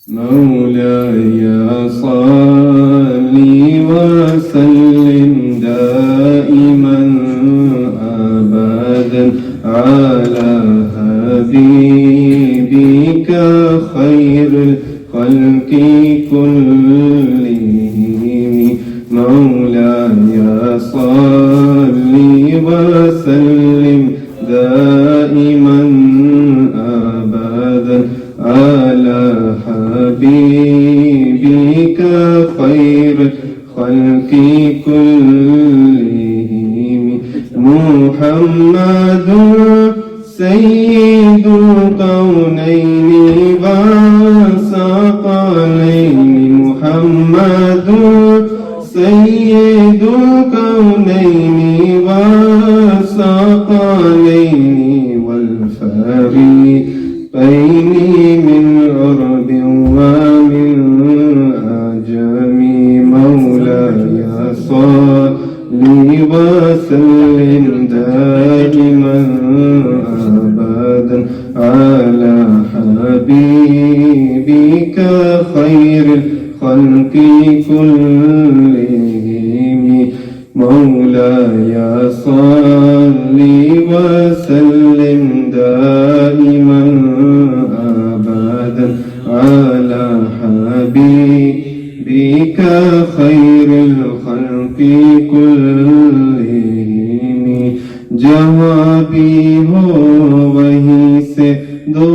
مولاي صل وسلم دائما أبدا على حبيبك خير الخلق كلهم. مولاي صل وسلم دائما أبدا على حبيبك خير الخلق كلهم. محمد سيد الكونين وثقلين. محمد سيد الكونين وثقلين والفريقين من عرب ومن عجم. مولاي صل وسلم دائما أبدا على حبيبك خير الخلق كلهم. مولاي صل وسلم دائما أبدا على حبيبك خير الخلق كلهم. जहाँ भी हो वहीं से दो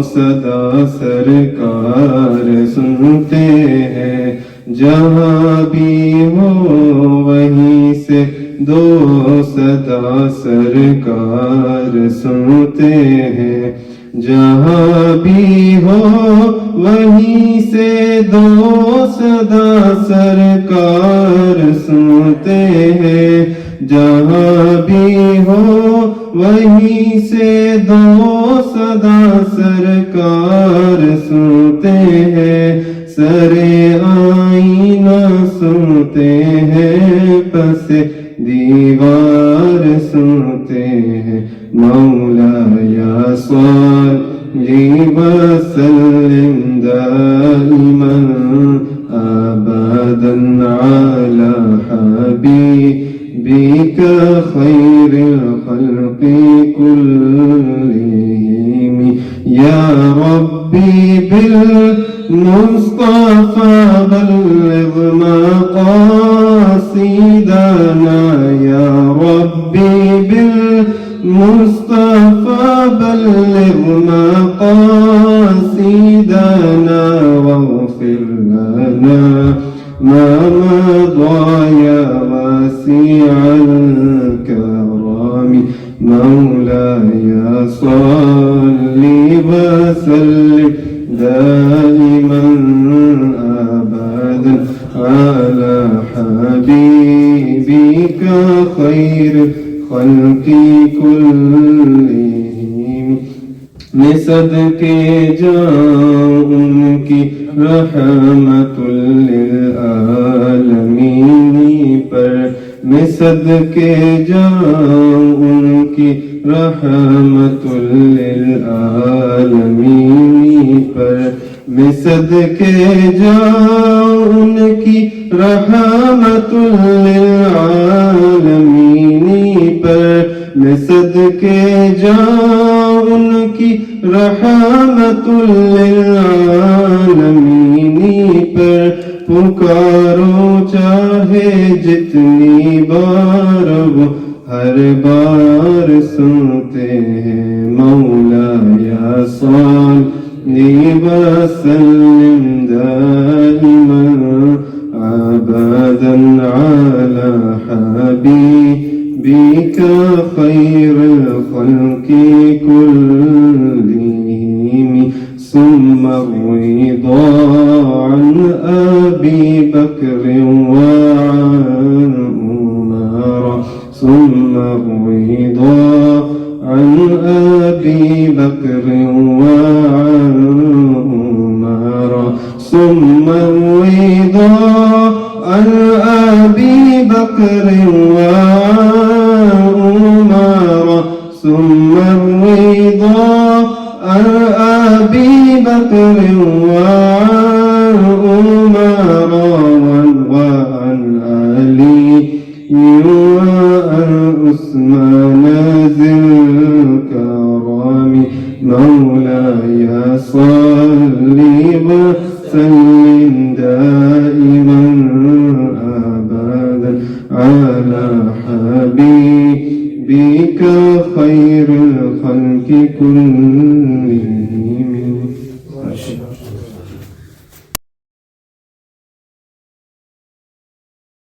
सदा सरकार सुनते हैं. जहाँ भी हो वहीं से दो सदा सरकार सुनते हैं. जहाँ भी हो वहीं से दो सदा सरकार सुनते हैं. जहाँ भी हो वहीं से दो सदा सरकार सुनते हैं. सरे आईना सुनते हैं पसे दीवार सुनते हैं. मौलाय सल्लि वसल्लिम दाइमन अबदन अला हबीबिक खैरिल खल्क़ि कुल्लिहिम. या रब्बी बिल मुस्तफा बल्लिग मक़ासिदना. या रब्बी बिल मुस्तफा बल्लिग मक़ासिदना वग़फ़िर लना ما مضى يا واسع الكرم. مولاي صل وسلم دائما أبدا على حبيبك خير الخلق كلهم. मैं सदके जाऊं उनकी रहमतुल लिल आलमीन पर. मैं सदके जाऊं उनकी रहमतुल लिल आलमीन पर. मैं सदके जाऊं उनकी रहमतुल लिल आलमीन पर. मैं सदके जाऊं उनकी रहमतुल लिल आलमीन पर. पुकारो चाहे जितनी बार वो हर बार सुनते हैं. मौलाय सल्लि वसल्लिम दाइमन अबदन अला हबीबिक खैरिल खल्क़ि कुल्लिहिम. ثم الرضا عن أبي بكر وعن عمر. ثم الرضا عن أبي بكر وعن عمر. ثم الرضا عن أبي بكر وعن عمر. ثم الرضا عن أبي بكر وعن وعثمان ذي الكرم مولاي صل وسلم دائما أبدا على حبيبك خير الخلق كلهم.